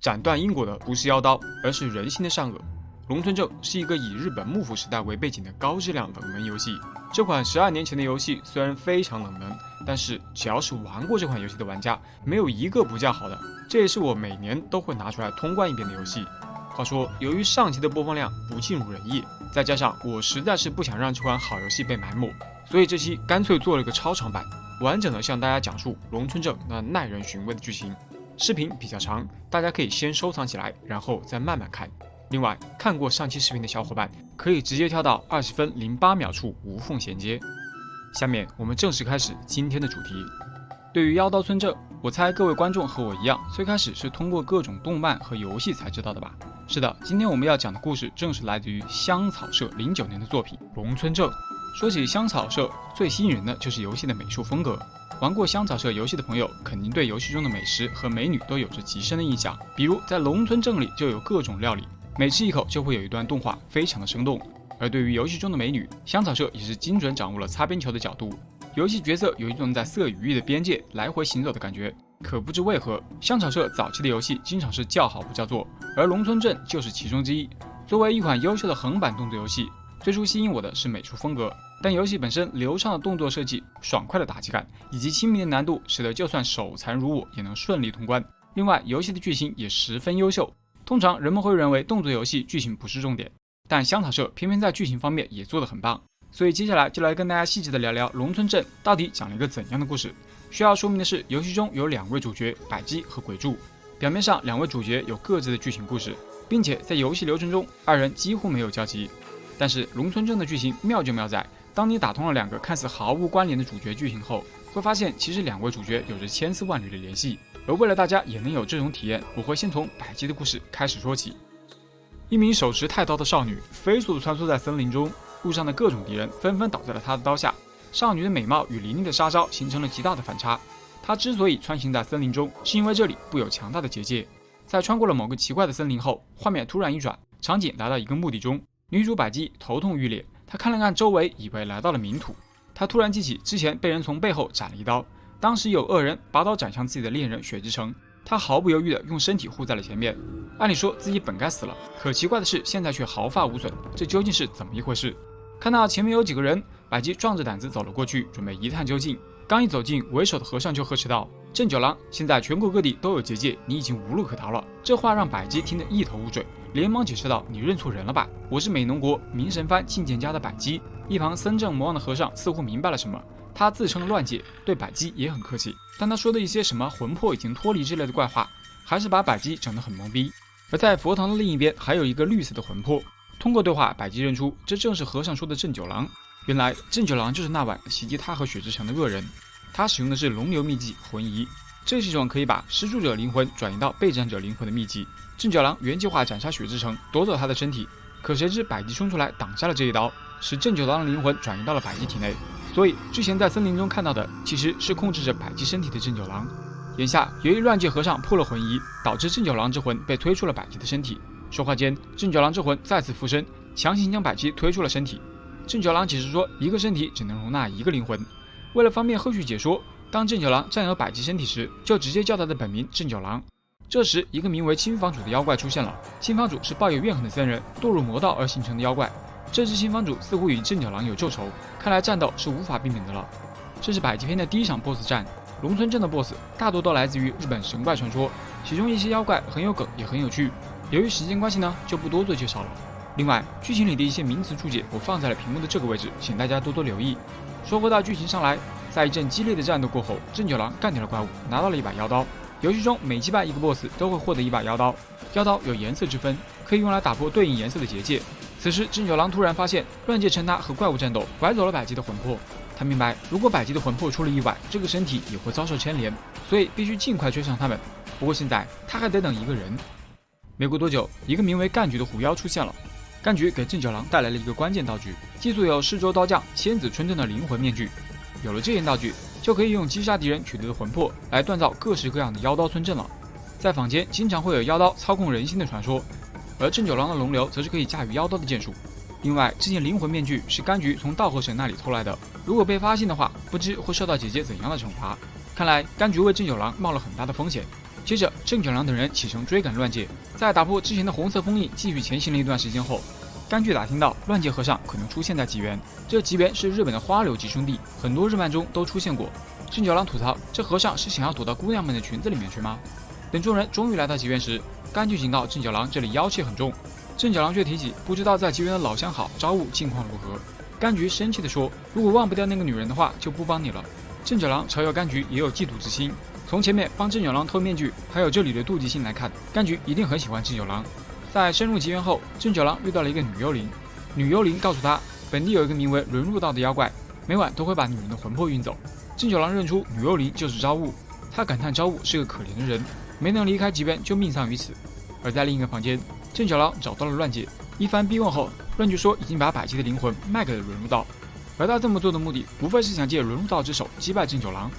斩断因果的不是妖刀，而是人心的善恶。龙村正是一个以日本幕府时代为背景的高质量冷门游戏。这款12年前的游戏虽然非常冷门，但是只要是玩过这款游戏的玩家，没有一个不叫好的。这也是我每年都会拿出来通关一遍的游戏。话说，由于上期的播放量不尽如人意，再加上我实在是不想让这款好游戏被埋没，所以这期干脆做了个超长版，完整的向大家讲述龙村正那耐人寻味的剧情。视频比较长，大家可以先收藏起来，然后再慢慢看。另外，看过上期视频的小伙伴可以直接跳到20分08秒处无缝衔接。下面我们正式开始今天的主题。对于妖刀村正，我猜各位观众和我一样，最开始是通过各种动漫和游戏才知道的吧？是的，今天我们要讲的故事正是来自于香草社09年的作品《龙村正》。说起香草社，最吸引人的就是游戏的美术风格。玩过香草社游戏的朋友，肯定对游戏中的美食和美女都有着极深的印象。比如在龙村正里就有各种料理，每吃一口就会有一段动画，非常的生动。而对于游戏中的美女，香草社也是精准掌握了擦边球的角度。游戏角色有一种在色与欲的边界来回行走的感觉。可不知为何，香草社早期的游戏经常是叫好不叫座，而龙村正就是其中之一。作为一款优秀的横版动作游戏，最初吸引我的是美术风格，但游戏本身流畅的动作设计、爽快的打击感以及亲民的难度，使得就算手残如我也能顺利通关。另外，游戏的剧情也十分优秀。通常人们会认为动作游戏剧情不是重点，但香草社偏偏在剧情方面也做得很棒。所以接下来就来跟大家细致的聊聊龙村正到底讲了一个怎样的故事。需要说明的是，游戏中有2位主角百姬和鬼柱，表面上2位主角有各自的剧情故事，并且在游戏流程中2人几乎没有交集。但是龙村正的剧情妙就妙在，当你打通了2个看似毫无关联的主角剧情后，会发现其实2位主角有着千丝万缕的联系。而为了大家也能有这种体验，我会先从百姬的故事开始说起。一名手持太刀的少女飞速地穿梭在森林中，路上的各种敌人纷纷倒在了她的刀下。少女的美貌与凌厉的杀招形成了极大的反差。她之所以穿行在森林中，是因为这里布有强大的结界。在穿过了某个奇怪的森林后，画面突然一转，场景来到一个墓地中。女主百姬头痛欲裂，她看了看周围，以为来到了冥土。她突然记起之前被人从背后斩了一刀，当时有恶人拔刀斩向自己的恋人雪之城，她毫不犹豫地用身体护在了前面。按理说自己本该死了，可奇怪的是现在却毫发无损，这究竟是怎么一回事？看到前面有几个人，百姬壮着胆子走了过去，准备一探究竟。刚一走近，为首的和尚就呵斥道：“郑九郎，现在全国各地都有结界，你已经无路可逃了。”这话让百姬听得一头雾水，连忙解释道：“你认错人了吧？我是美浓国明神藩信剑家的百姬。”一旁森正魔王的和尚似乎明白了什么，他自称乱界，对百姬也很客气，但他说的一些什么魂魄已经脱离之类的怪话，还是把百姬整得很懵逼。而在佛堂的另一边，还有一个绿色的魂魄。通过对话，百姬认出这正是和尚说的郑九郎。原来郑九郎就是那晚袭击他和雪之城的恶人。他使用的是龙流秘技魂移，这是一种可以把施助者灵魂转移到被战者灵魂的秘技。郑九郎原计划斩杀雪之城，夺走他的身体，可谁知百姬冲出来挡下了这一刀，使郑九郎的灵魂转移到了百姬体内。所以之前在森林中看到的其实是控制着百姬身体的郑九郎。眼下由于乱界和尚破了魂移，导致郑九郎之魂被推出了百姬的身体。说话间，郑九郎之魂再次附身，强行将百姬推出了身体。郑九郎解释说，一个身体只能容纳1个灵魂。为了方便后续解说，当郑九郎占有百姬身体时，就直接叫他的本名郑九郎。这时，一个名为青房主的妖怪出现了。青房主是抱有怨恨的僧人堕入魔道而形成的妖怪。这只青房主似乎与郑九郎有旧仇，看来战斗是无法避免的了。这是百姬篇的第1场 BOSS 战。龙村正的 BOSS 大多都来自于日本神怪传说，其中一些妖怪很有梗也很有趣。由于时间关系呢，就不多做介绍了。另外，剧情里的一些名词注解我放在了屏幕的这个位置，请大家多多留意。说回到剧情上来，在一阵激烈的战斗过后，郑九郎干掉了怪物，拿到了一把妖刀。游戏中每击败一个 BOSS 都会获得一把妖刀，妖刀有颜色之分，可以用来打破对应颜色的结界。此时郑九郎突然发现乱界趁他和怪物战斗，拐走了百姬的魂魄。他明白，如果百姬的魂魄出了意外，这个身体也会遭受牵连，所以必须尽快追上他们。不过现在他还得等一个人。没过多久，一个名为干菊的狐妖出现了。干菊给郑九郎带来了一个关键道具，记住有世州刀匠千子春正的灵魂面具。有了这件道具，就可以用击杀敌人取得的魂魄来锻造各式各样的妖刀村正了。在坊间经常会有妖刀操控人心的传说，而郑九郎的龙流则是可以驾驭妖刀的剑术。另外，这件灵魂面具是柑橘从道和神那里偷来的，如果被发现的话，不知会受到姐姐怎样的惩罚。看来柑橘为郑九郎冒了很大的风险。接着，郑九郎等人启程追赶乱界，在打破之前的红色封印，继续前行了一段时间后，柑橘打听到乱界和尚可能出现在吉原，这吉原是日本的花柳吉凶地，很多日漫中都出现过。郑九郎吐槽，这和尚是想要躲到姑娘们的裙子里面去吗？等众人终于来到吉原时，柑橘警告郑九郎这里妖气很重，郑九郎却提起不知道在吉原的老相好朝雾近况如何。柑橘生气地说，如果忘不掉那个女人的话，就不帮你了。郑九郎嘲笑柑橘也有嫉妒之心，从前面帮郑九郎偷面具，还有这里的妒忌心来看，柑橘一定很喜欢郑九郎。在深入吉原后，郑九郎遇到了一个女幽灵，女幽灵告诉他，本地有一个名为轮入道的妖怪，每晚都会把女人的魂魄运走。郑九郎认出女幽灵就是朝雾，他感叹朝雾是个可怜的人，没能离开吉原就命丧于此。而在另一个房间，郑九郎找到了乱界，一番逼问后，乱界说已经把百吉的灵魂卖给了轮入道，而他这么做的目的，无非是想借轮入道之手击败郑九郎。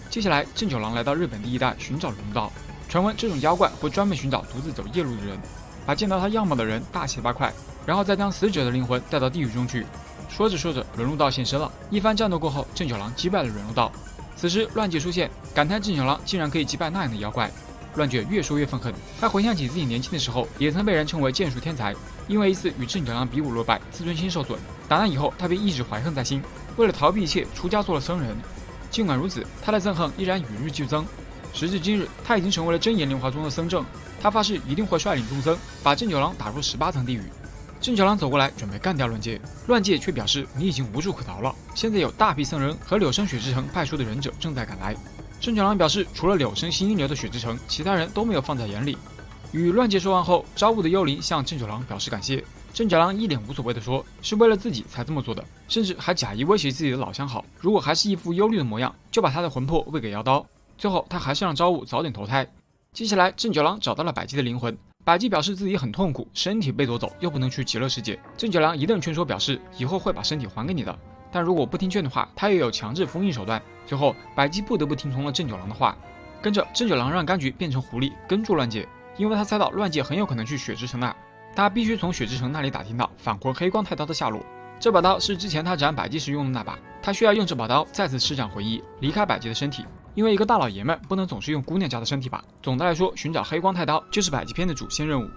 接下来，郑九郎来到日本第一带寻找轮入道，传闻这种妖怪会专门寻找独自走夜路的人，把见到他样貌的人大卸八块，然后再将死者的灵魂带到地狱中去。说着说着，轮入道现身了。一番战斗过后，郑九郎击败了轮入道。此时，乱界出现，感叹郑九郎竟然可以击败那样的妖怪。乱界越说越愤恨，他回想起自己年轻的时候，也曾被人称为剑术天才，因为一次与郑九郎比武落败，自尊心受损。打那以后，他便一直怀恨在心，为了逃避一切，出家做了僧人。尽管如此，他的憎恨依然与日俱增。时至今日，他已经成为了真言莲华中的僧正，他发誓一定会率领众僧把郑九郎打入18层地狱。郑九郎走过来准备干掉乱界，乱界却表示你已经无处可逃了，现在有大批僧人和柳生雪之城派出的忍者正在赶来。郑九郎表示，除了柳生新一流的雪之城，其他人都没有放在眼里。与乱界说完后，朝雾的幽灵向郑九郎表示感谢。郑九郎一脸无所谓地说，是为了自己才这么做的，甚至还假意威胁自己的老相好，如果还是一副忧虑的模样，就把他的魂魄喂给妖刀。最后，他还是让朝雾早点投胎。接下来，郑九郎找到了百吉的灵魂，百吉表示自己很痛苦，身体被夺走，又不能去极乐世界。郑九郎一顿劝说，表示以后会把身体还给你的，但如果不听劝的话，他也有强制封印手段。最后，百吉不得不听从了郑九郎的话，跟着郑九郎让柑橘变成狐狸跟住乱界，因为他猜到乱界很有可能去雪之城那，他必须从雪之城那里打听到返回黑光太刀的下落。这把刀是之前他斩百吉时用的那把，他需要用这把刀再次施展回忆，离开百吉的身体。因为一个大老爷们不能总是用姑娘家的身体吧。总的来说，寻找黑光太刀就是百吉篇的主线任务。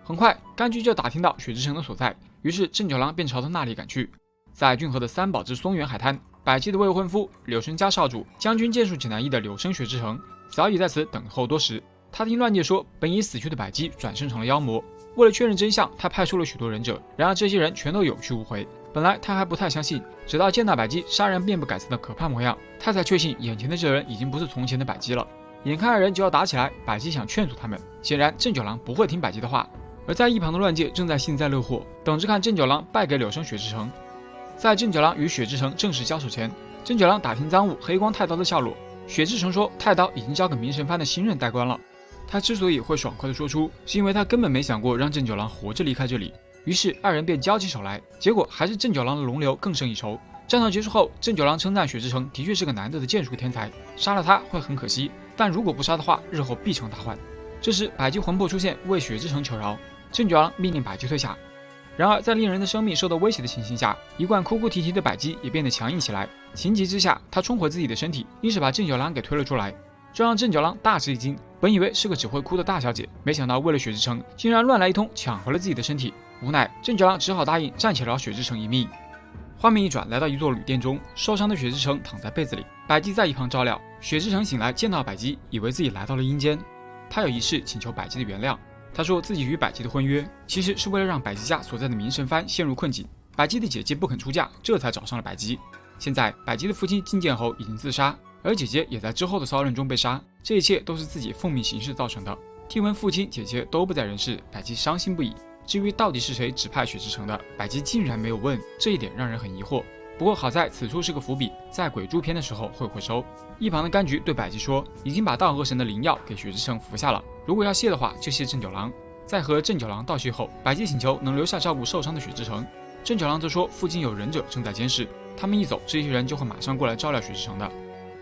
很快，柑橘就打听到雪之城的所在，于是郑九郎便朝着那里赶去。在骏河的三宝之松原海滩，百吉的未婚夫柳生家少主将军剑术指南役的柳生雪之城早已在此等候多时。他听乱界说，本已死去的百吉转生成了妖魔。为了确认真相，他派出了许多忍者，然而这些人全都有去无回。本来他还不太相信，直到见到百吉杀人面不改色的可怕模样，他才确信眼前的这人已经不是从前的百吉了。眼看二人就要打起来，百吉想劝阻他们，显然郑九郎不会听百吉的话。而在一旁的乱界正在幸灾乐祸，等着看郑九郎败给柳生雪之城。在郑九郎与雪之城正式交手前，郑九郎打听赃物黑光太刀的下落。雪之城说太刀已经交给明神藩的新任代官了。他之所以会爽快地说出，是因为他根本没想过让郑九郎活着离开这里。于是二人便交起手来，结果还是郑九郎的龙流更胜一筹。战斗结束后，郑九郎称赞雪之城的确是个难得的剑术天才，杀了他会很可惜，但如果不杀的话，日后必成大患。这时百吉魂魄出现，为雪之城求饶，郑九郎命令百吉退下。然而在令人的生命受到威胁的情形下，一贯哭哭啼啼的百吉也变得强硬起来。情急之下，他冲回自己的身体，硬是把郑九郎给推了出来，这让郑九郎大吃一惊。本以为是个只会哭的大小姐，没想到为了雪之城，竟然乱来一通，抢回了自己的身体。无奈，郑九郎只好答应暂且饶雪之城一命。画面一转，来到一座旅店中，受伤的雪之城躺在被子里，百吉在一旁照料。雪之城醒来，见到百吉，以为自己来到了阴间。他有一事请求百吉的原谅。他说自己与百吉的婚约，其实是为了让百吉家所在的明神藩陷入困境。百吉的姐姐不肯出嫁，这才找上了百吉。现在，百吉的父亲金剑侯已经自杀，而姐姐也在之后的骚乱中被杀，这一切都是自己奉命行事造成的。听闻父亲、姐姐都不在人世，百吉伤心不已。至于到底是谁指派雪之城的，百吉竟然没有问，这一点让人很疑惑。不过好在此处是个伏笔，在鬼柱篇的时候会回收。一旁的柑橘对百吉说，已经把道和神的灵药给雪之城服下了，如果要谢的话，就谢郑九郎。在和郑九郎道谢后，百吉请求能留下照顾受伤的雪之城。郑九郎则说，附近有忍者正在监视，他们一走，这些人就会马上过来照料雪之城的。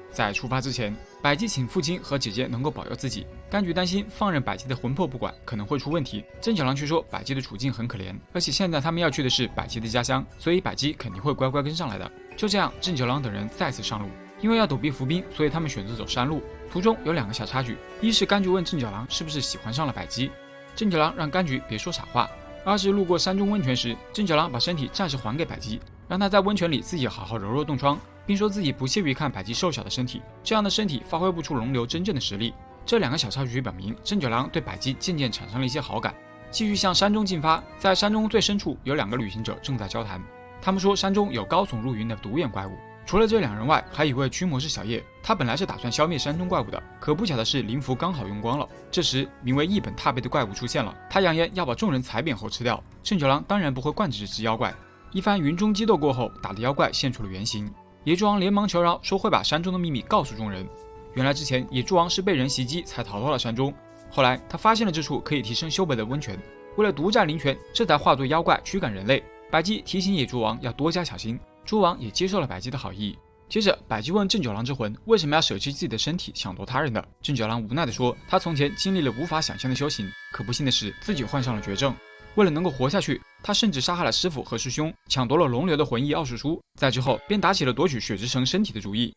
在出发之前，百吉请父亲和姐姐能够保佑自己。柑橘担心放任百吉的魂魄不管可能会出问题，郑九郎却说百吉的处境很可怜，而且现在他们要去的是百吉的家乡，所以百吉肯定会乖乖跟上来的。就这样，郑九郎等人再次上路。因为要躲避伏兵，所以他们选择走山路。途中有2个小插曲，一是柑橘问郑九郎是不是喜欢上了百姬，郑九郎让柑橘别说傻话；二是路过山中温泉时，郑九郎把身体暂时还给百姬，让她在温泉里自己好好揉揉冻疮，并说自己不屑于看百姬瘦小的身体，这样的身体发挥不出龙流真正的实力。这2个小插曲表明，郑九郎对百姬渐渐产生了一些好感。继续向山中进发，在山中最深处有2个旅行者正在交谈，他们说山中有高耸入云的独眼怪物。除了这2人外，还有一位驱魔师小叶，他本来是打算消灭山中怪物的，可不巧的是灵符刚好用光了。这时名为一本踏背的怪物出现了，他扬言要把众人踩扁后吃掉。郑九郎当然不会惯着这只妖怪，一番云中激斗过后，打的妖怪现出了原形。野猪王连忙求饶，说会把山中的秘密告诉众人。原来之前野猪王是被人袭击才逃到了山中，后来他发现了这处可以提升修为的温泉，为了独占灵泉，这才化作妖怪驱赶人类。百姬提醒野猪王要多加小心，猪王也接受了百姬的好意。接着百姬问郑九郎之魂为什么要舍弃自己的身体抢夺他人的，郑九郎无奈地说，他从前经历了无法想象的修行，可不幸的是自己患上了绝症，为了能够活下去，他甚至杀害了师傅和师兄，抢夺了龙流的魂翼奥术书，在之后便打起了夺取血之城身体的主意。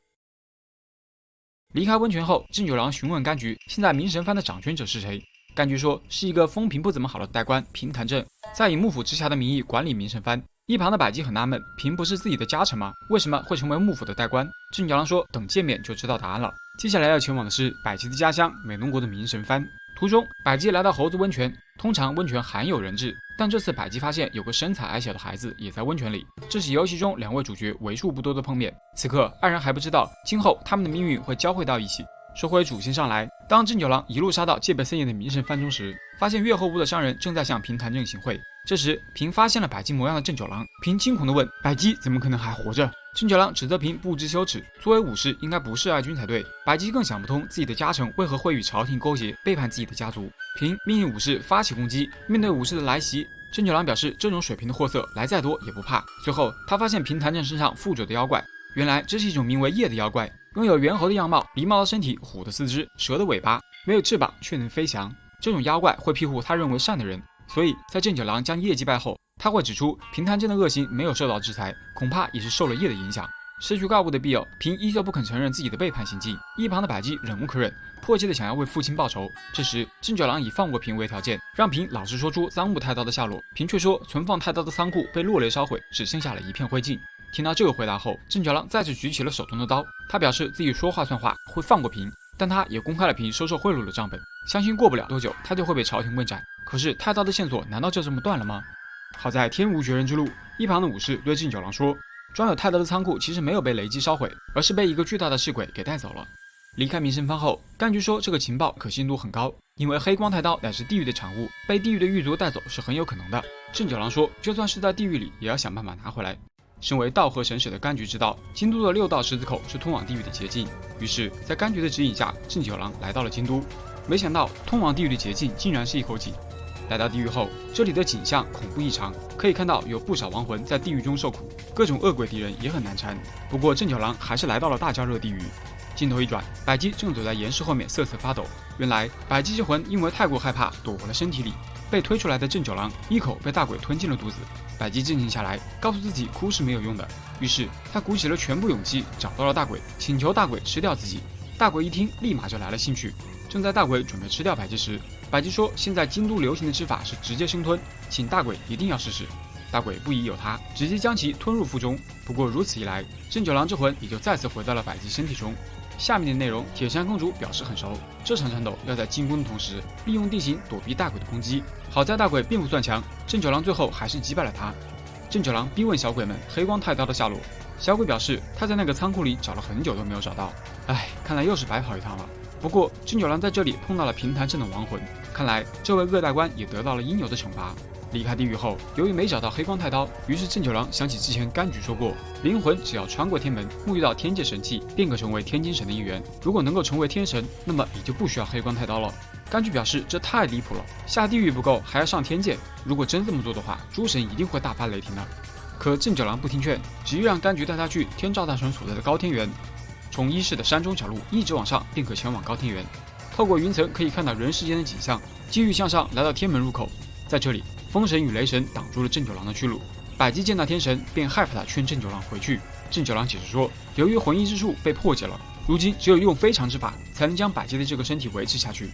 离开温泉后，郑九郎询问柑橘现在明神藩的掌权者是谁，柑橘说是一个风评不怎么好的代官平潭正，在以幕府直辖的名义管理明神藩。一旁的百姬很纳闷，平不是自己的家臣吗？为什么会成为幕府的代官？郑九郎说等见面就知道答案了。接下来要前往的是百姬的家乡美浓国的明神藩。途中百姬来到猴子温泉，通常温泉罕有人质，但这次百姬发现有个身材矮小的孩子也在温泉里，这是游戏中2位主角为数不多的碰面。此刻2人还不知道今后他们的命运会交汇到一起。说回主线上来，当郑九郎一路杀到戒备森严的明神藩中时，发现越后屋的商人正在向平潭正行贿。这时平发现了百姬模样的郑九郎，平惊恐地问百姬怎么可能还活着。郑九郎指责平不知羞耻，作为武士应该不是爱君才对。百姬更想不通自己的家臣为何会与朝廷勾结，背叛自己的家族。平命令武士发起攻击，面对武士的来袭，郑九郎表示这种水平的货色来再多也不怕。随后他发现平潭正身上附着的妖怪，原来这是一种名为夜的妖怪，拥有猿猴的样貌，狸猫的身体，虎的四肢，蛇的尾巴，没有翅膀却能飞翔。这种妖怪会庇护他认为善的人，所以在郑九郎将夜击败后，他会指出平潭正的恶行没有受到制裁，恐怕也是受了夜的影响。失去怪物的庇佑，平依旧不肯承认自己的背叛行径。一旁的百姬忍无可忍，迫切的想要为父亲报仇。这时郑九郎以放过平为条件，让平老实说出赃物太刀的下落。平却说存放太刀的仓库被落雷烧毁，只剩下了一片灰烬。听到这个回答后，郑九郎再次举起了手中的刀，他表示自己说话算话，会放过平，但他也公开了平收受贿赂的账本，相信过不了多久他就会被朝廷问斩。可是太刀的线索难道就这么断了吗？好在天无绝人之路，一旁的武士对郑九郎说，装有太刀的仓库其实没有被雷击烧毁，而是被一个巨大的尸鬼给带走了。离开明神藩后，柑橘说这个情报可信度很高，因为黑光太刀乃是地狱的产物，被地狱的狱卒带走是很有可能的。郑九郎说就算是在地狱里也要想办法拿回来。身为道和神使的柑橘知道京都的6道十字口是通往地狱的捷径，于是在柑橘的指引下，郑九郎来到了京都。没想到通往地狱的捷径竟然是一口井。来到地狱后，这里的景象恐怖异常，可以看到有不少亡魂在地狱中受苦，各种恶鬼敌人也很难缠。不过郑九郎还是来到了大焦热地狱。镜头一转，百姬正躲在岩石后面瑟瑟发抖。原来百姬之魂因为太过害怕躲回了身体里，被推出来的郑九郎一口被大鬼吞进了肚子。百姬镇静下来，告诉自己哭是没有用的，于是他鼓起了全部勇气找到了大鬼，请求大鬼吃掉自己。大鬼一听立马就来了兴趣。正在大鬼准备吃掉百姬时，百姬说现在京都流行的吃法是直接生吞，请大鬼一定要试试。大鬼不疑有他，直接将其吞入腹中。不过如此一来，郑九郎之魂也就再次回到了百姬身体中。下面的内容铁扇公主表示很熟，这场战斗要在进攻的同时利用地形躲避大鬼的攻击。好在大鬼并不算强，郑九郎最后还是击败了他。郑九郎逼问小鬼们黑光太刀的下落，小鬼表示他在那个仓库里找了很久都没有找到，看来又是白跑一趟了。不过郑九郎在这里碰到了平潭镇的亡魂，看来这位恶大官也得到了应有的惩罚。离开地狱后，由于没找到黑光太刀，于是郑九郎想起之前柑橘说过，灵魂只要穿过天门，沐浴到天界神器，便可成为天津神的一员。如果能够成为天神，那么也就不需要黑光太刀了。柑橘表示这太离谱了，下地狱不够，还要上天界。如果真这么做的话，诸神一定会大发雷霆的。可郑九郎不听劝，执意让柑橘带他去天照大神所在的高天原。从一市的山中小路一直往上，便可前往高天原。透过云层可以看到人世间的景象，继续向上来到天门入口。在这里，风神与雷神挡住了郑九郎的去路。百吉见到天神，便害怕他劝郑九郎回去。郑九郎解释说，由于魂异之术被破解了，如今只有用非常之法才能将百吉的这个身体维持下去。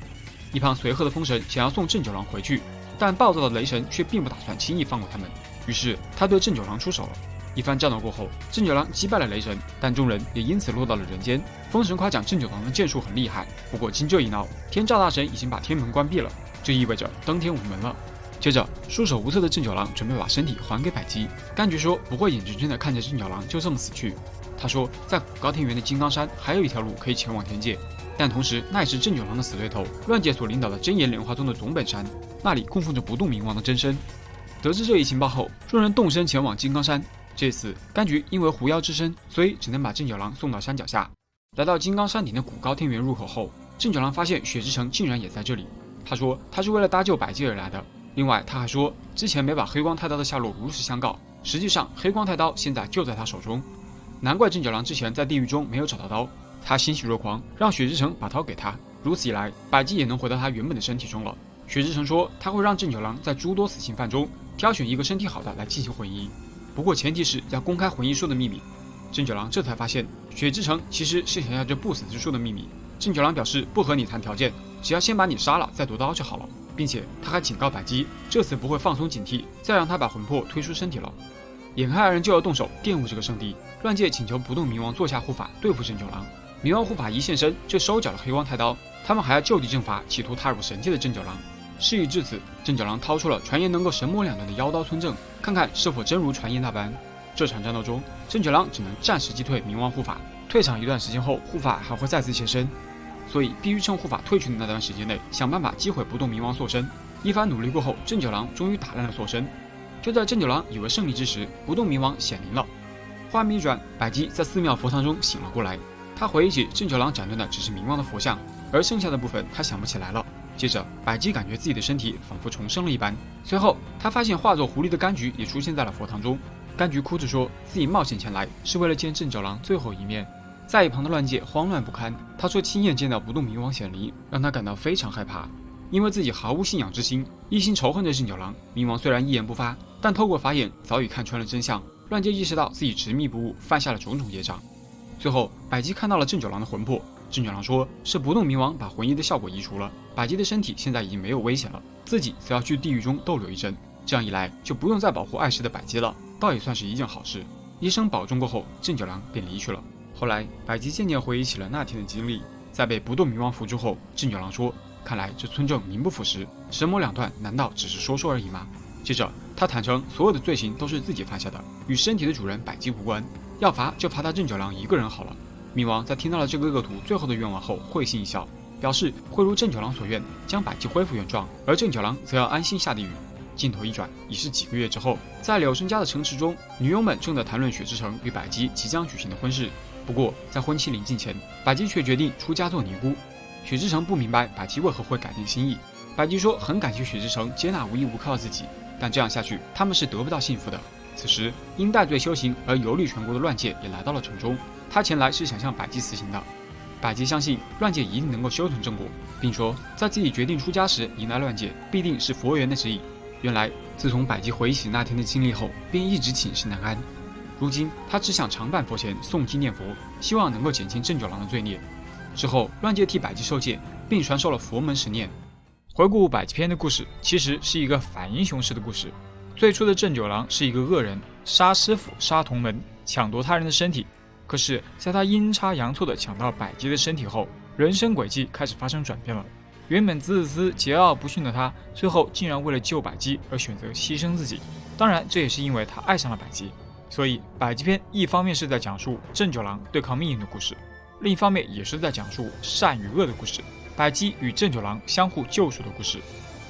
一旁随和的风神想要送郑九郎回去，但暴躁的雷神却并不打算轻易放过他们，于是他对郑九郎出手了。一番战斗过后，郑九郎击败了雷神，但众人也因此落到了人间。风神夸奖郑九郎的剑术很厉害，不过经这一闹，天照大神已经把天门关闭了，这意味着登天无门了。接着，束手无策的郑九郎准备把身体还给百吉，柑橘说不会眼睁睁地看着郑九郎就这么死去。他说，在古高天原的金刚山还有一条路可以前往天界，但同时那也是郑九郎的死对头乱界所领导的真言莲花宗的总本山，那里供奉着不动明王的真身。得知这一情报后，众人动身前往金刚山。这次柑橘因为狐妖之身，所以只能把郑九郎送到山脚下。来到金刚山顶的古高天原入口后，郑九郎发现雪之城竟然也在这里。他说他是为了搭救百吉而来的。另外他还说，之前没把黑光太刀的下落如实相告，实际上黑光太刀现在就在他手中。难怪郑九郎之前在地狱中没有找到刀，他欣喜若狂，让雪之城把刀给他。如此一来，百吉也能回到他原本的身体中了。雪之城说他会让郑九郎在诸多死刑犯中挑选一个身体好的来进行混移，不过前提是要公开魂异术的秘密。郑九郎这才发现，雪之城其实是想要这不死之术的秘密。郑九郎表示不和你谈条件，只要先把你杀了再夺刀就好了，并且他还警告百吉，这次不会放松警惕，再让他把魂魄推出身体了。眼看二人就要动手玷污这个圣地，乱界请求不动明王做下护法对付郑九郎。明王护法一现身就收缴了黑光太刀，他们还要就地正法，企图踏入神界的郑九郎。事已至此，郑九郎掏出了传言能够神魔两断的妖刀村正，看看是否真如传言那般。这场战斗中，郑九郎只能暂时击退冥王护法，退场一段时间后，护法还会再次现身，所以必须趁护法退去的那段时间内，想办法击毁不动冥王塑身。一番努力过后，郑九郎终于打烂了塑身。就在郑九郎以为胜利之时，不动冥王显灵了。画面一转，百吉在寺庙佛堂中醒了过来，他回忆起郑九郎斩断的只是冥王的佛像，而剩下的部分他想不起来了。接着，百吉感觉自己的身体仿佛重生了一般。随后，他发现化作狐狸的柑橘也出现在了佛堂中。柑橘哭着说，自己冒险前来是为了见郑九郎最后一面。在一旁的乱界慌乱不堪，他说亲眼见到不动冥王显灵，让他感到非常害怕，因为自己毫无信仰之心，一心仇恨着郑九郎。冥王虽然一言不发，但透过法眼早已看穿了真相。乱界意识到自己执迷不悟，犯下了种种业障。最后，百吉看到了郑九郎的魂魄。郑九郎说是不动冥王把魂移的效果移除了，百吉的身体现在已经没有危险了，自己则要去地狱中逗留一阵，这样一来就不用再保护碍事的百吉了，倒也算是一件好事。医生保重过后，郑九郎便离去了。后来，百吉渐渐回忆起了那天的经历，在被不动冥王扶住后，郑九郎说，看来这村正名不副实，神魔两断难道只是说说而已吗？接着他坦诚所有的罪行都是自己犯下的，与身体的主人百吉无关，要罚就罚他郑九郎一个人好了。冥王在听到了这个恶徒最后的愿望后，会心一笑，表示会如郑九郎所愿，将百吉恢复原状，而郑九郎则要安心下地狱。镜头一转，已是几个月之后，在柳生家的城池中，女佣们正在谈论雪之城与百吉即将举行的婚事。不过，在婚期临近前，百吉却决定出家做尼姑。雪之城不明白百吉为何会改变心意。百吉说很感谢雪之城接纳无依无靠的自己，但这样下去，他们是得不到幸福的。此时，因戴罪修行而游历全国的乱界也来到了城中。他前来是想向百吉辞行的。百吉相信乱界一定能够修成正果，并说在自己决定出家时迎来乱界，必定是佛缘的指引。原来，自从百吉回忆起那天的经历后，便一直寝食难安。如今，他只想常伴佛前诵经念佛，希望能够减轻郑九郎的罪孽。之后，乱界替百吉受戒，并传授了佛门10念。回顾百吉篇的故事，其实是一个反英雄式的故事。最初的郑九郎是一个恶人，杀师傅、杀同门，抢夺他人的身体。可是，在他阴差阳错地抢到百吉的身体后，人生轨迹开始发生转变了。原本自私、桀骜不驯的他，最后竟然为了救百吉而选择牺牲自己。当然，这也是因为他爱上了百吉。所以，百吉篇一方面是在讲述郑九郎对抗命运的故事，另一方面也是在讲述善与恶的故事，百吉与郑九郎相互救赎的故事。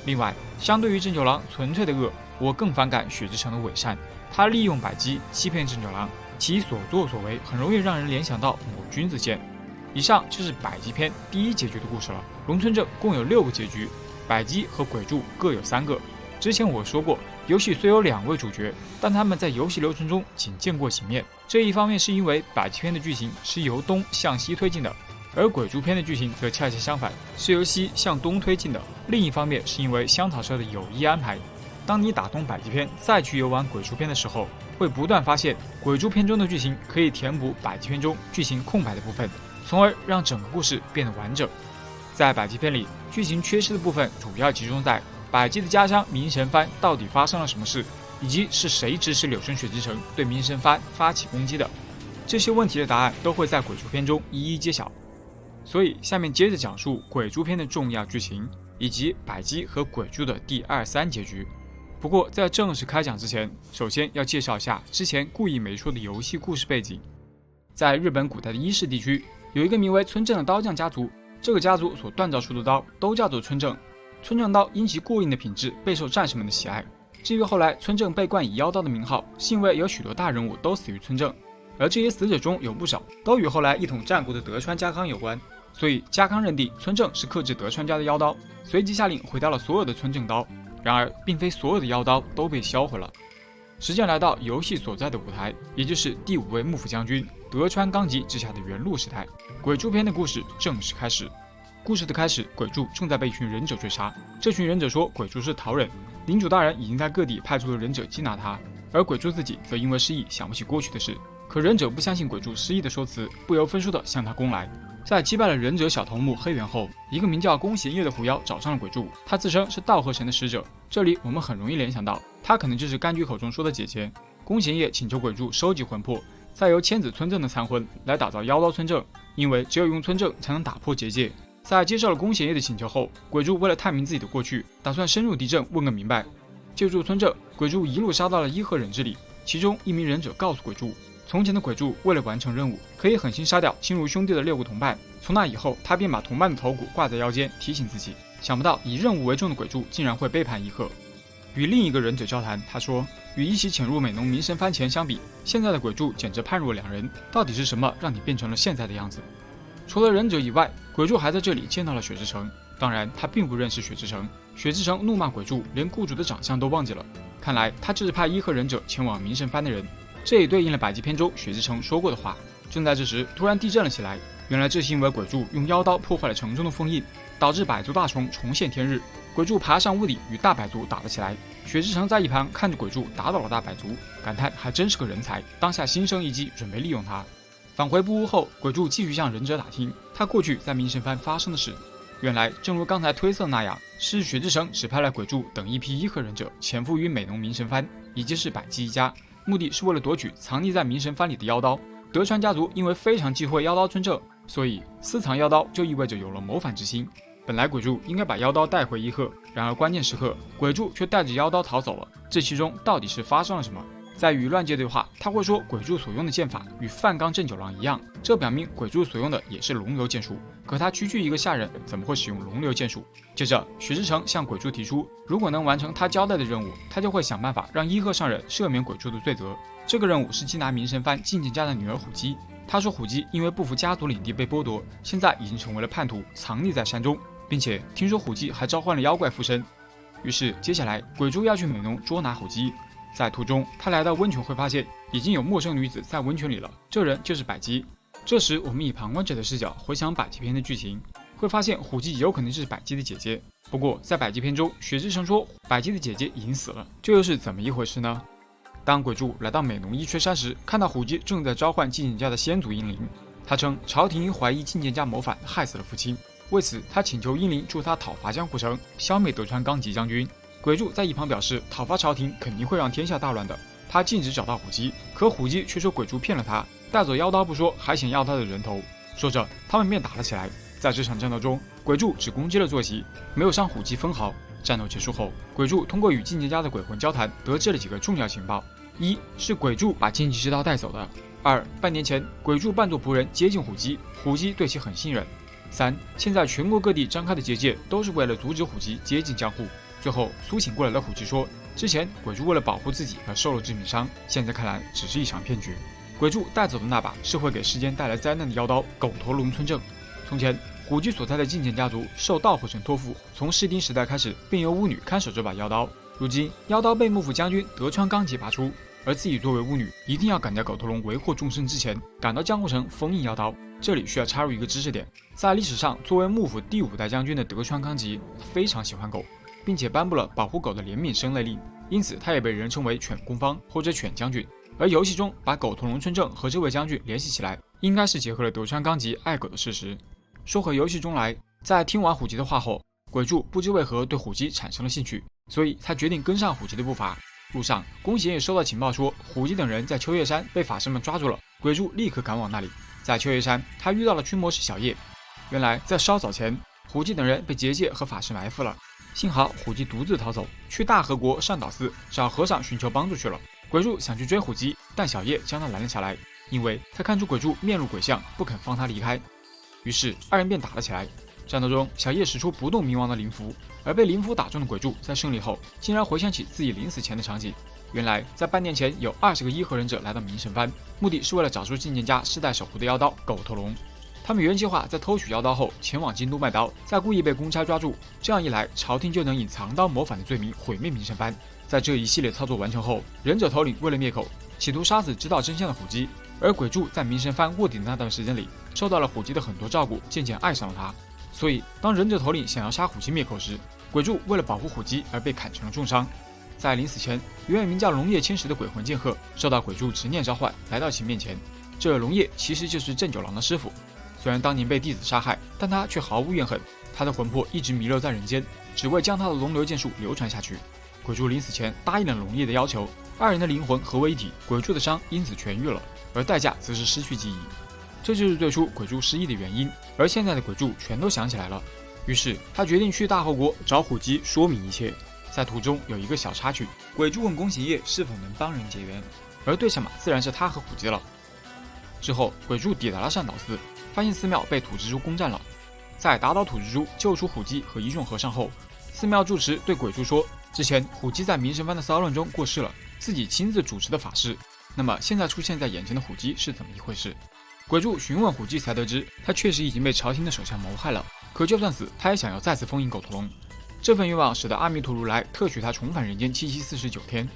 另外，相对于郑九郎纯粹的恶，我更反感雪之城的伪善。他利用百吉欺骗郑九郎，其所作所为很容易让人联想到某君子剑。以上就是百吉篇第一结局的故事了。龙村镇共有6个结局，百吉和鬼柱各有3个。之前我说过，游戏虽有2位主角，但他们在游戏流程中仅见过几面。这一方面是因为百吉篇的剧情是由东向西推进的，而鬼柱篇的剧情则恰恰相反，是由西向东推进的。另一方面是因为香草社的有意安排。当你打通百集篇再去游玩鬼畜篇的时候，会不断发现鬼畜篇中的剧情可以填补百集篇中剧情空白的部分，从而让整个故事变得完整。在百集篇里，剧情缺失的部分主要集中在百姬的家乡明神藩到底发生了什么事，以及是谁指使柳生雪之城对明神藩发起攻击的。这些问题的答案都会在鬼畜篇中一一揭晓。所以下面接着讲述鬼畜篇的重要剧情，以及百姬和鬼畜的第2、3结局。不过在正式开讲之前，首先要介绍一下之前故意没说的游戏故事背景。在日本古代的伊势地区，有一个名为村正的刀匠家族，这个家族所锻造出的刀都叫做村正。村正刀因其过硬的品质备受战士们的喜爱。至于后来村正被冠以妖刀的名号，是因为有许多大人物都死于村正，而这些死者中有不少都与后来一统战国的德川家康有关，所以家康认定村正是克制德川家的妖刀，随即下令毁掉了所有的村正刀。然而并非所有的妖刀都被销毁了。时间来到游戏所在的舞台，也就是第5位幕府将军德川纲吉之下的元禄时代，鬼畜篇的故事正式开始。故事的开始，鬼畜正在被一群忍者追杀，这群忍者说鬼畜是逃人，领主大人已经在各地派出了忍者缉拿他，而鬼畜自己则因为失忆想不起过去的事。可忍者不相信鬼畜失忆的说辞，不由分说地向他攻来。在击败了忍者小头目黑猿后，一个名叫宫贤叶的狐妖找上了鬼畜，他自称是道和神的使者。这里我们很容易联想到，他可能就是柑橘口中说的姐姐。宫贤叶请求鬼畜收集魂魄，再由千子村正的残魂来打造妖刀村正，因为只有用村正才能打破结界。在接受了宫贤叶的请求后，鬼畜为了探明自己的过去，打算深入敌阵问个明白。借助村正，鬼畜一路杀到了伊贺忍之里，其中一名忍者告诉鬼畜，从前的鬼畜为了完成任务，可以狠心杀掉亲如兄弟的6个同伴。从那以后，他便把同伴的头骨挂在腰间，提醒自己。想不到以任务为重的鬼畜竟然会背叛伊贺。与另一个忍者交谈，他说，与一起潜入美浓明神藩前相比，现在的鬼畜简直判若两人。到底是什么让你变成了现在的样子？除了忍者以外，鬼畜还在这里见到了雪之城。当然，他并不认识雪之城。雪之城怒骂鬼畜，连雇主的长相都忘记了。看来他就是派伊贺忍者前往明神藩的人。这也对应了百集篇中雪之城说过的话。正在这时，突然地震了起来。原来这是因为鬼畜用妖刀破坏了城中的封印，导致百足大虫重现天日。鬼畜爬上屋顶与大百足打了起来。雪之城在一旁看着鬼畜打倒了大百足，感叹还真是个人才，当下心生一计，准备利用他。返回布屋后，鬼畜继续向忍者打听他过去在明神藩发生的事。原来正如刚才推测那样，是雪之城指派了鬼畜等一批伊贺忍者潜伏于美浓明神藩，也就是百姬一家，目的是为了夺取藏匿在明神藩里的妖刀。德川家族因为非常忌讳妖刀村正，所以私藏妖刀就意味着有了谋反之心。本来鬼畜应该把妖刀带回伊贺，然而关键时刻鬼畜却带着妖刀逃走了。这其中到底是发生了什么？在与乱界对话，他会说鬼畜所用的剑法与范刚正九郎一样，这表明鬼畜所用的也是龙流剑术。可他区区一个下人，怎么会使用龙流剑术？接着，雪之城向鬼畜提出，如果能完成他交代的任务，他就会想办法让伊贺上人赦免鬼畜的罪责。这个任务是缉拿明神藩近田家的女儿虎姬。他说虎姬因为不服家族领地被剥夺，现在已经成为了叛徒，藏匿在山中，并且听说虎姬还召唤了妖怪附身。于是接下来鬼畜要去美浓捉拿虎姬。在途中，他来到温泉会发现已经有陌生女子在温泉里了，这人就是百姬。这时我们以旁观者的视角回想百姬篇的剧情，会发现虎姬有可能是百姬的姐姐。不过在百姬篇中，雪之城说百姬的姐姐已经死了，这又是怎么一回事呢？当鬼畜来到美浓一缺山时，看到虎姬正在召唤近田家的先祖英灵。他称朝廷因怀疑近田家谋反，害死了父亲，为此他请求英灵助他讨伐江户城，消灭德川纲吉将军。鬼畜在一旁表示，讨伐朝廷肯定会让天下大乱的。他径直找到虎姬，可虎姬却说鬼畜骗了他，带走妖刀不说，还想要他的人头。说着，他们便打了起来。在这场战斗中，鬼畜只攻击了坐骑，没有伤虎姬分毫。战斗结束后，鬼畜通过与近田家的鬼魂交谈，得知了几个重要情报：一是鬼畜把荆棘之刀带走的；二，半年前鬼畜扮作仆人接近虎姬，虎姬对其很信任；三，现在全国各地张开的结界都是为了阻止虎姬接近江户。最后苏醒过来的虎姬说，之前鬼畜为了保护自己而受了致命伤，现在看来只是一场骗局。鬼畜带走的那把是会给世间带来灾难的妖刀狗头龙村正。从前虎姬所在的近田家族受道火神托付，从室町时代开始便由巫女看守这把妖刀。如今妖刀被幕府将军德川纲吉拔出，而自己作为巫女，一定要赶在狗头龙为祸众生之前赶到江户城封印妖刀。这里需要插入一个知识点，在历史上作为幕府第5代将军的德川纲吉非常喜欢狗，并且颁布了保护狗的怜悯生类令。因此他也被人称为犬公方或者犬将军。而游戏中把狗头龙村正和这位将军联系起来，应该是结合了德川纲吉爱狗的事实。说回游戏中来，在听完虎吉的话后，鬼柱不知为何对虎吉产生了兴趣，所以他决定跟上虎吉的步伐。路上，宫贤也收到情报说虎吉等人在秋叶山被法师们抓住了，鬼柱立刻赶往那里。在秋叶山，他遇到了驱魔师小叶。原来在稍早前，虎吉等人被结界和法师埋伏了，幸好虎吉独自逃走，去大和国上岛寺找和尚寻求帮助去了。鬼柱想去追虎吉，但小叶将他拦了下来，因为他看出鬼柱面露鬼相，不肯放他离开。于是二人便打了起来。战斗中，小叶使出不动明王的灵符，而被灵符打中的鬼柱在胜利后，竟然回想起自己临死前的场景。原来在半年前，有20个伊和忍者来到明神藩，目的是为了找出晋剑家世代守护的妖刀狗头龙。他们原计划在偷取妖刀后前往京都卖刀，再故意被公差抓住，这样一来，朝廷就能以藏刀谋反的罪名毁灭明神藩。在这一系列操作完成后，忍者头领为了灭口，企图杀死知道真相的虎吉，而鬼柱在明神藩卧底的那段时间里，受到了虎吉的很多照顾，渐渐爱上了他。所以，当忍者头领想要杀虎吉灭口时，鬼柱为了保护虎吉而被砍成了重伤。在临死前，一位名叫龙叶千石的鬼魂剑鹤受到鬼柱执念召唤，来到其面前。这龙叶其实就是正九郎的师傅，虽然当年被弟子杀害，但他却毫无怨恨，他的魂魄一直弥留在人间，只为将他的龙流剑术流传下去。鬼柱临死前答应了龙叶的要求，二人的灵魂合为一体，鬼柱的伤因此痊愈了，而代价则是失去记忆。这就是最初鬼柱失忆的原因，而现在的鬼柱全都想起来了。于是他决定去大和国找虎吉说明一切。在途中有一个小插曲，鬼柱问宫贤叶是否能帮人结缘，而对象嘛自然是他和虎吉了。之后鬼柱抵达了上岛寺，发现寺庙被土蜘蛛攻占了。在打倒土蜘蛛救出虎吉和一众和尚后，寺庙住持对鬼柱说，之前虎吉在明神藩的骚乱中过世了，自己亲自主持的法事，那么现在出现在眼前的虎吉是怎么一回事？鬼柱询问虎吉才得知，他确实已经被朝廷的手下谋害了，可就算死，他也想要再次封印狗头龙。这份愿望使得阿弥陀如来特许他重返人间749天。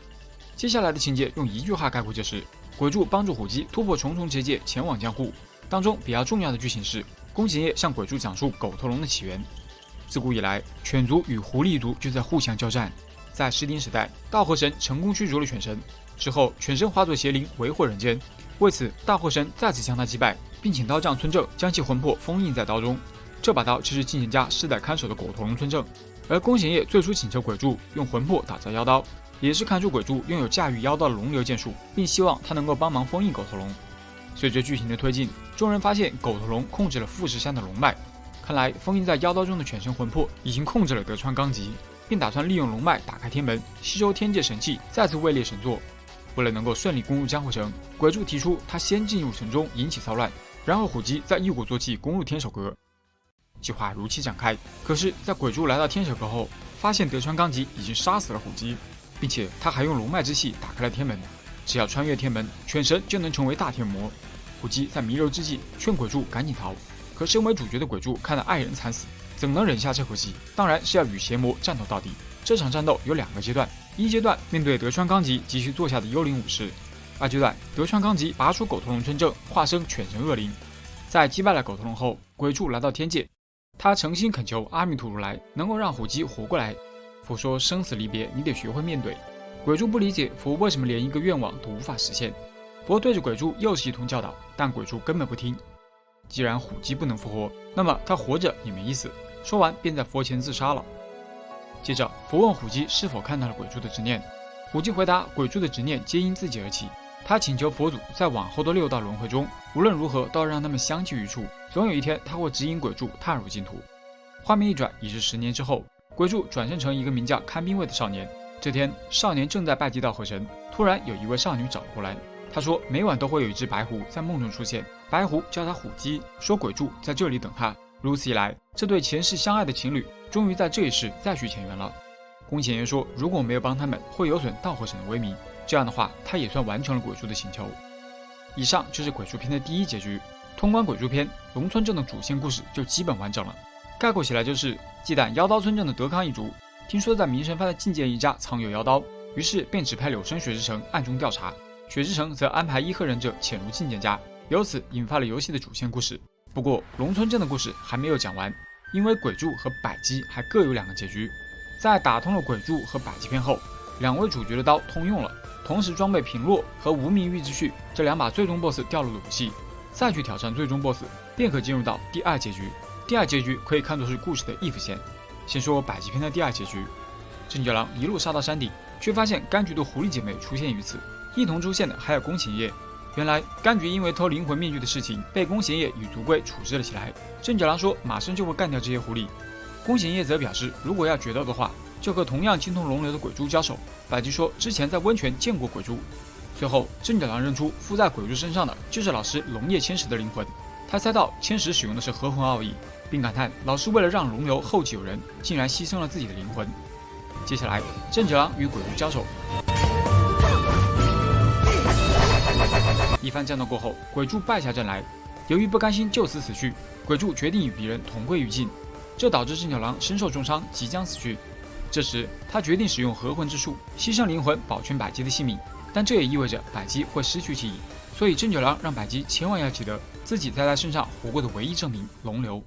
接下来的情节用一句话概括，就是鬼柱帮助虎吉突破重重结界，前往江户。当中比较重要的剧情是，宫贤叶向鬼柱讲述狗头龙的起源。自古以来，犬族与狐狸族就在互相交战。在石鼎时代，道和神成功驱逐了犬神，之后犬神化作邪灵为祸人间。为此，大和神再次将他击败，并请刀匠村正将其魂魄封印在刀中。这把刀就是晋贤家世代看守的狗头龙村正。而宫贤叶最初请求鬼柱用魂魄打造妖刀，也是看出鬼柱拥有驾驭妖刀的龙流剑术，并希望他能够帮忙封印狗头龙。随着剧情的推进，众人发现狗头龙控制了富士山的龙脉，看来封印在妖刀中的犬神魂魄已经控制了德川纲吉，并打算利用龙脉打开天门，吸收天界神器，再次位列神座。为了能够顺利攻入江户城，鬼柱提出他先进入城中引起骚乱，然后虎吉再一鼓作气攻入天守阁。计划如期展开，可是，在鬼柱来到天守阁后，发现德川纲吉已经杀死了虎吉，并且他还用龙脉之气打开了天门。只要穿越天门，犬神就能成为大天魔。虎吉在弥留之际劝鬼柱赶紧逃，可身为主角的鬼柱看到爱人惨死，怎能忍下这口气？当然是要与邪魔战斗到底。这场战斗有2个阶段，一阶段面对德川纲吉急需坐下的幽灵武士，二阶段德川纲吉拔出狗头龙村正，化身犬神恶灵。在击败了狗头龙后，鬼柱来到天界，他诚心恳求阿弥陀如来能够让虎吉活过来。佛说生死离别，你得学会面对。鬼柱不理解佛为什么连一个愿望都无法实现。佛对着鬼柱又是一通教导，但鬼柱根本不听。既然虎吉不能复活，那么他活着也没意思。说完便在佛前自杀了。接着佛问虎吉是否看到了鬼柱的执念，虎吉回答鬼柱的执念皆因自己而起，他请求佛祖在往后的6道轮回中，无论如何都要让他们相继于处，总有一天他会指引鬼柱踏入净土。画面一转，已是10年之后，鬼柱转生成一个名叫看兵卫的少年。这天，少年正在拜祭道和神，突然有一位少女找了过来。她说每晚都会有一只白狐在梦中出现，白狐叫她虎姬，说鬼柱在这里等她。如此一来，这对前世相爱的情侣终于在这一世再续前缘了。宫贤爷说，如果没有帮他们，会有损道和神的威名。这样的话，他也算完成了鬼柱的请求。以上就是鬼柱篇的第一结局。通关鬼柱篇，龙村镇的主线故事就基本完整了。概括起来就是，忌惮妖刀村镇的德康一族，听说在明神藩的进谏一家藏有妖刀，于是便指派柳生雪之城暗中调查，雪之城则安排伊贺忍者潜入进谏家，由此引发了游戏的主线故事。不过龙村镇的故事还没有讲完，因为鬼柱和百姬还各有2个结局。在打通了鬼柱和百姬篇后，两位主角的刀通用了，同时装备平洛和无名玉之序这两把最终 BOSS 掉落的武器，再去挑战最终 BOSS， 便可进入到第二结局。第二结局可以看作是故事的 if 线。先说百击篇的第二结局，郑九郎一路杀到山顶，却发现柑橘的狐狸姐妹出现于此，一同出现的还有宫贤叶。原来柑橘因为偷灵魂面具的事情被宫贤叶与族龟处置了起来。郑九郎说马上就会干掉这些狐狸，宫贤叶则表示如果要决斗的话，就和同样精通龙流的鬼蛛交手。百吉说之前在温泉见过鬼蛛。随后郑九郎认出附在鬼蛛身上的就是老师龙叶千石的灵魂，他猜到千石使用的是和魂奥义，并感叹老师为了让龙流后继有人，竟然牺牲了自己的灵魂。接下来郑九郎与鬼蛛交手，一番战斗过后，鬼蛛败下阵来。由于不甘心就此死去，鬼蛛决定与敌人同归于尽，这导致郑九郎身受重伤，即将死去。这时他决定使用和魂之术，牺牲灵魂保全百姬的性命，但这也意味着百姬会失去记忆，所以郑九郎让百姬千万要记得自己在他身上活过的唯一证明龙流。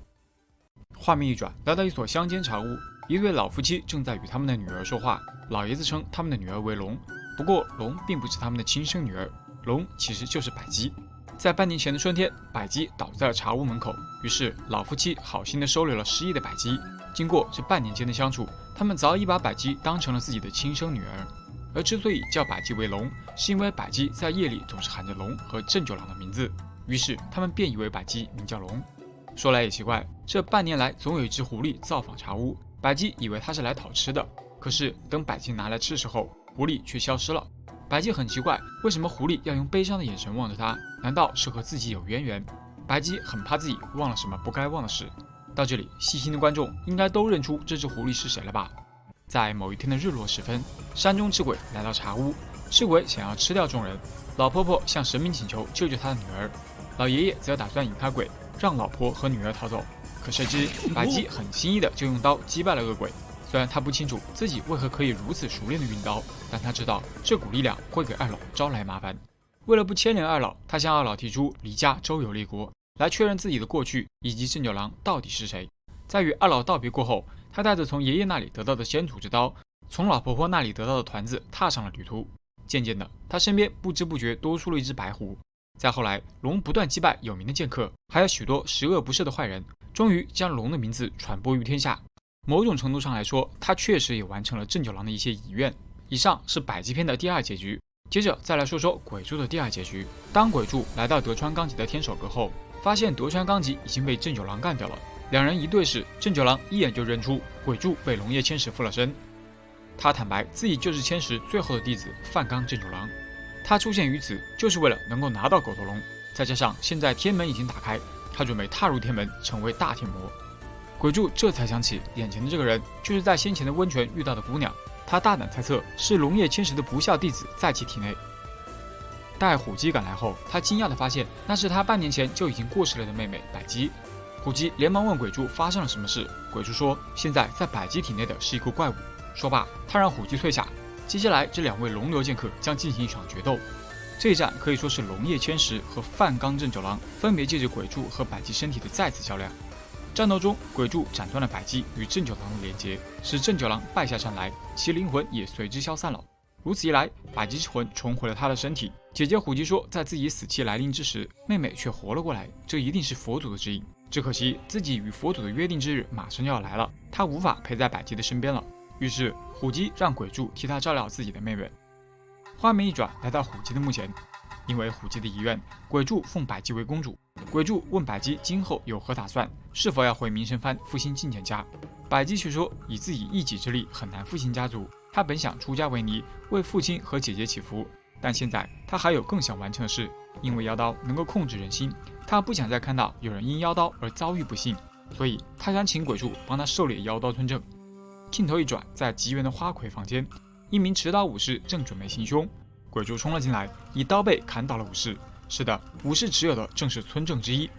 画面一转，来到一所乡间茶屋，一对老夫妻正在与他们的女儿说话。老爷子称他们的女儿为龙，不过龙并不是他们的亲生女儿，龙其实就是百姬。在半年前的春天，百姬倒在了茶屋门口，于是老夫妻好心的收留了失忆的百姬。经过这半年间的相处，他们早已把百姬当成了自己的亲生女儿。而之所以叫百姬为龙，是因为百姬在夜里总是喊着龙和郑九郎的名字，于是他们便以为百姬名叫龙。说来也奇怪，这半年来总有一只狐狸造访茶屋，百姬以为它是来讨吃的，可是等百姬拿来吃时候，狐狸却消失了。百姬很奇怪，为什么狐狸要用悲伤的眼神望着他？难道是和自己有渊源？百姬很怕自己忘了什么不该忘的事。到这里，细心的观众应该都认出这只狐狸是谁了吧？在某一天的日落时分，山中赤鬼来到茶屋，赤鬼想要吃掉众人。老婆婆向神明请求救救她的女儿，老爷爷则打算引开鬼，让老婆和女儿逃走。可谁知百姬很轻易的就用刀击败了恶鬼。虽然他不清楚自己为何可以如此熟练的运刀，但他知道这股力量会给二老招来麻烦。为了不牵连二老，他向二老提出离家周游列国，来确认自己的过去以及郑九郎到底是谁。在与二老道别过后，他带着从爷爷那里得到的先土之刀，从老婆婆那里得到的团子，踏上了旅途。渐渐的，他身边不知不觉多出了一只白狐。再后来，龙不断击败有名的剑客，还有许多十恶不赦的坏人，终于将龙的名字传播于天下。某种程度上来说，他确实也完成了郑九郎的一些遗愿。以上是百姬篇的第二结局，接着再来说说鬼蛛的第二结局。当鬼蛛来到德川纲吉的天守阁后，发现德川纲吉已经被郑九郎干掉了。两人一对视，郑九郎一眼就认出鬼蛛被龙叶千石附了身。他坦白自己就是千石最后的弟子范刚郑九郎，他出现于此就是为了能够拿到狗头龙，再加上现在天门已经打开，他准备踏入天门成为大天魔。鬼蛛这才想起眼前的这个人就是在先前的温泉遇到的姑娘，他大胆猜测是龙叶千石的不孝弟子在其体内。待虎姬赶来后，他惊讶地发现那是他半年前就已经过世了的妹妹百姬。虎姬连忙问鬼蛛发生了什么事，鬼蛛说现在在百姬体内的是一个怪物。说罢，他让虎姬退下。接下来这两位龙流剑客将进行一场决斗，这一战可以说是龙叶千石和范刚郑九郎分别借着鬼蛛和百姬身体的再次较量。战斗中，鬼蛛斩断了百姬与郑九郎的连结，使郑九郎败下阵来，其灵魂也随之消散了。如此一来，百姬之魂重回了他的身体。姐姐虎姬说，在自己死期来临之时，妹妹却活了过来，这一定是佛祖的指引。只可惜自己与佛祖的约定之日马上就要来了，他无法陪在百姬的身边了。于是虎姬让鬼蛛替他照料自己的妹妹。画面一转，来到虎姬的墓前，因为虎姬的遗愿，鬼蛛奉百姬为公主。鬼蛛问百姬今后有何打算，是否要回明神藩复兴近田家。百姬却说以自己一己之力很难复兴家族，他本想出家为尼，为父亲和姐姐祈福，但现在他还有更想完成的事。因为妖刀能够控制人心，他不想再看到有人因妖刀而遭遇不幸，所以他想请鬼蛛帮他狩猎妖刀吞证。镜头一转，在吉原的花魁房间，一名持刀武士正准备行凶，鬼蛛冲了进来，以刀背砍倒了武士。是的，武士持有的正是村正之一。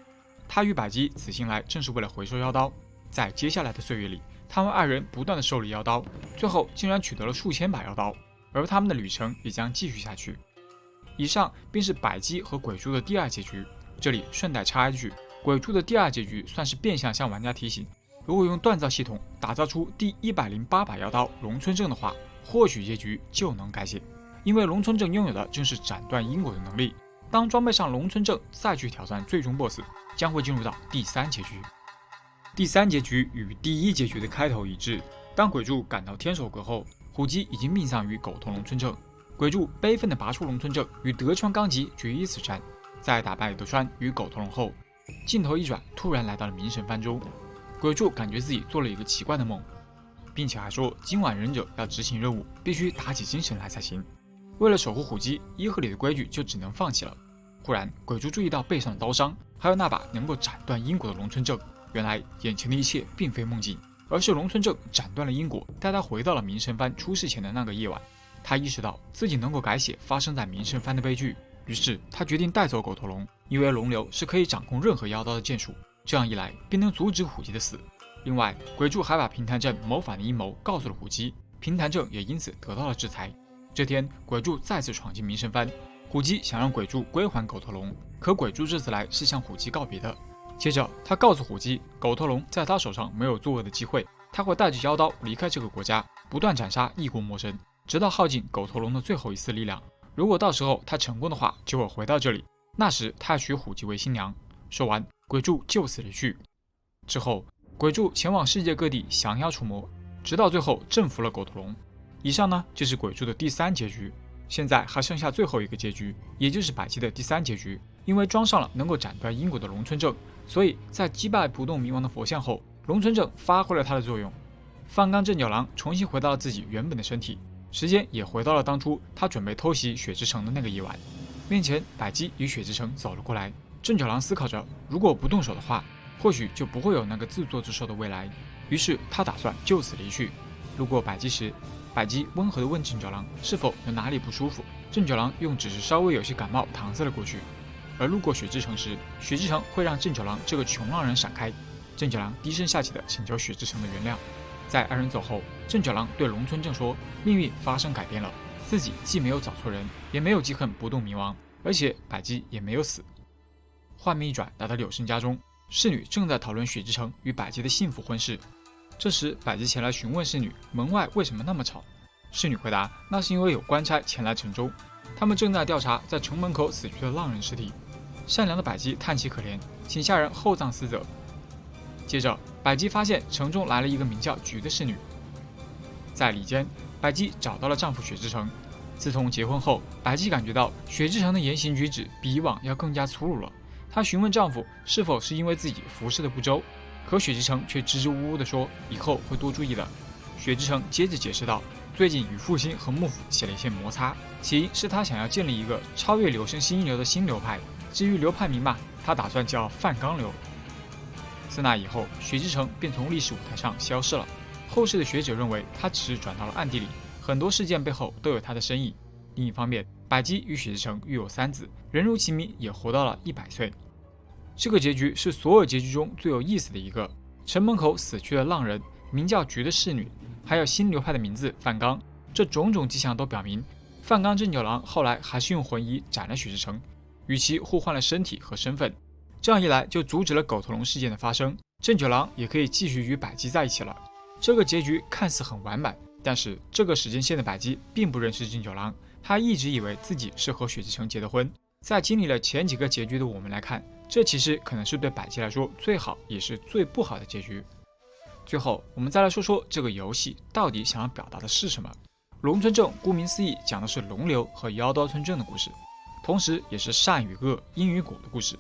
他与百姬此行来正是为了回收妖刀。在接下来的岁月里，他们二人不断的狩猎妖刀，最后竟然取得了数千把妖刀，而他们的旅程也将继续下去。以上便是百姬和鬼蛛的第二结局。这里顺带插一句，鬼蛛的第二结局算是变相向玩家提醒，如果用锻造系统打造出第108把妖刀龙村正的话，或许结局就能改写。因为龙村正拥有的正是斩断因果的能力。当装备上龙村正再去挑战最终 BOSS， 将会进入到第3结局。第3结局与第1结局的开头一致。当鬼柱赶到天守阁后，虎姬已经命丧于狗头龙村正。鬼柱悲愤地拔出龙村正，与德川纲吉决一死战。在打败德川与狗头龙后，镜头一转，突然来到了冥神番中。鬼柱感觉自己做了一个奇怪的梦，并且还说今晚忍者要执行任务，必须打起精神来才行。为了守护虎姬，伊贺里的规矩就只能放弃了。忽然，鬼柱注意到背上的刀伤，还有那把能够斩断因果的龙村正。原来眼前的一切并非梦境，而是龙村正斩断了因果，带他回到了冥神番出事前的那个夜晚。他意识到自己能够改写发生在冥神番的悲剧，于是他决定带走狗头龙，因为龙流是可以掌控任何妖刀的剑术，这样一来便能阻止虎姬的死。另外，鬼柱还把平潭镇谋反的阴谋告诉了虎姬，平潭镇也因此得到了制裁。这天，鬼柱再次闯进冥神番，虎姬想让鬼柱归还狗头龙，可鬼柱这次来是向虎姬告别的。接着，他告诉虎姬，狗头龙在他手上没有作恶的机会，他会带着妖刀离开这个国家，不断斩杀异国魔神，直到耗尽狗头龙的最后一丝力量。如果到时候他成功的话，就会回到这里，那时他要娶虎姬为新娘。说完，鬼柱就此离去。之后，鬼柱前往世界各地降妖除魔，直到最后征服了狗头龙。以上呢就是鬼柱的第3结局。现在还剩下最后一个结局，也就是百姬的第3结局。因为装上了能够斩断因果的龙村正，所以在击败不动明王的佛像后，龙村正发挥了它的作用。范刚正九郎重新回到了自己原本的身体，时间也回到了当初他准备偷袭雪之城的那个夜晚。面前，百姬与雪之城走了过来。正九郎思考着，如果不动手的话，或许就不会有那个自作自受的未来。于是他打算就此离去。路过百姬时，百姬温和地问正九郎是否有哪里不舒服。正九郎用只是稍微有些感冒搪塞了过去。而路过雪之城时，雪之城会让正九郎这个穷浪人闪开。正九郎低声下气地请求雪之城的原谅。在二人走后，正九郎对龙村正说，命运发生改变了，自己既没有找错人，也没有记恨不动明王，而且百姬也没有死。画面一转，来到柳生家中，侍女正在讨论雪之城与百姬的幸福婚事。这时，百姬前来询问侍女门外为什么那么吵。侍女回答，那是因为有官差前来城中，他们正在调查在城门口死去的浪人尸体。善良的百姬叹其可怜，请下人厚葬死者。接着，百姬发现城中来了一个名叫菊的侍女。在里间，百姬找到了丈夫雪之城。自从结婚后，百姬感觉到雪之城的言行举止比以往要更加粗鲁了。她询问丈夫是否是因为自己服侍的不周，可雪之城却支支吾吾地说以后会多注意的。雪之城接着解释道，最近与复兴和幕府起了一些摩擦，起因是他想要建立一个超越柳生新一流的新流派。至于流派名嘛，他打算叫范刚流。自那以后，雪之城便从历史舞台上消失了。后世的学者认为，他只是转到了暗地里，很多事件背后都有他的深意。另一方面，百姬与雪之城育有3子，人如其名，也活到了100岁。这个结局是所有结局中最有意思的一个。城门口死去的浪人名叫菊的侍女，还有新流派的名字范刚，这种种迹象都表明，范刚正九郎后来还是用魂衣斩了雪之城，与其互换了身体和身份。这样一来，就阻止了狗头龙事件的发生，正九郎也可以继续与百姬在一起了。这个结局看似很完满，但是这个时间线的百姬并不认识正九郎，他一直以为自己是和雪之城结的婚。在经历了前几个结局的我们来看，这其实可能是对百姬来说最好也是最不好的结局。最后，我们再来说说这个游戏到底想要表达的是什么。龙村正顾名思义讲的是龙流和妖刀村正的故事，同时也是善与恶、因与果的故事。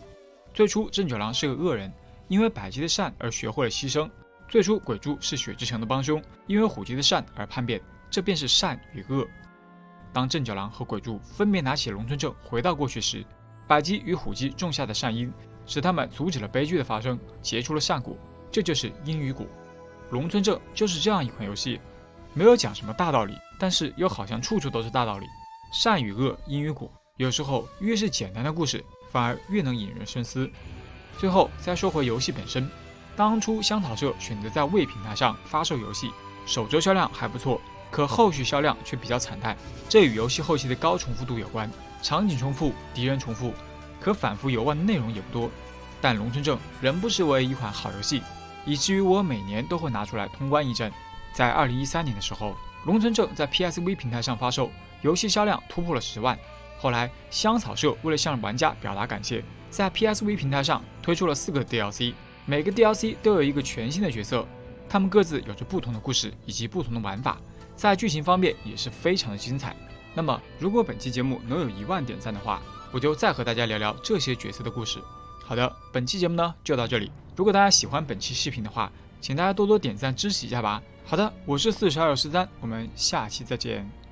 最初正九郎是个恶人，因为百姬的善而学会了牺牲。最初鬼柱是雪之城的帮凶，因为虎姬的善而叛变，这便是善与恶。当正九郎和鬼柱分别拿起龙村正回到过去时，百姬与虎姬种下的善因，使他们阻止了悲剧的发生，结出了善果，这就是因与果。龙村正就是这样一款游戏，没有讲什么大道理，但是又好像处处都是大道理。善与恶，因与果，有时候越是简单的故事，反而越能引人深思。最后再说回游戏本身，当初香草社选择在未平台上发售游戏，首周销量还不错，可后续销量却比较惨淡，这与游戏后期的高重复度有关，场景重复，敌人重复，可反复游玩的内容也不多。但龙村正仍不失为一款好游戏，以至于我每年都会拿出来通关一阵。在2013年的时候，龙村正在 PSV 平台上发售，游戏销量突破了10万。后来，香草社为了向玩家表达感谢，在 PSV 平台上推出了4个 DLC， 每个 DLC 都有一个全新的角色，他们各自有着不同的故事以及不同的玩法，在剧情方面也是非常的精彩。那么，如果本期节目能有1万点赞的话，我就再和大家聊聊这些角色的故事。好的，本期节目呢就到这里。如果大家喜欢本期视频的话，请大家多多点赞支持一下吧。好的，我是4213，我们下期再见。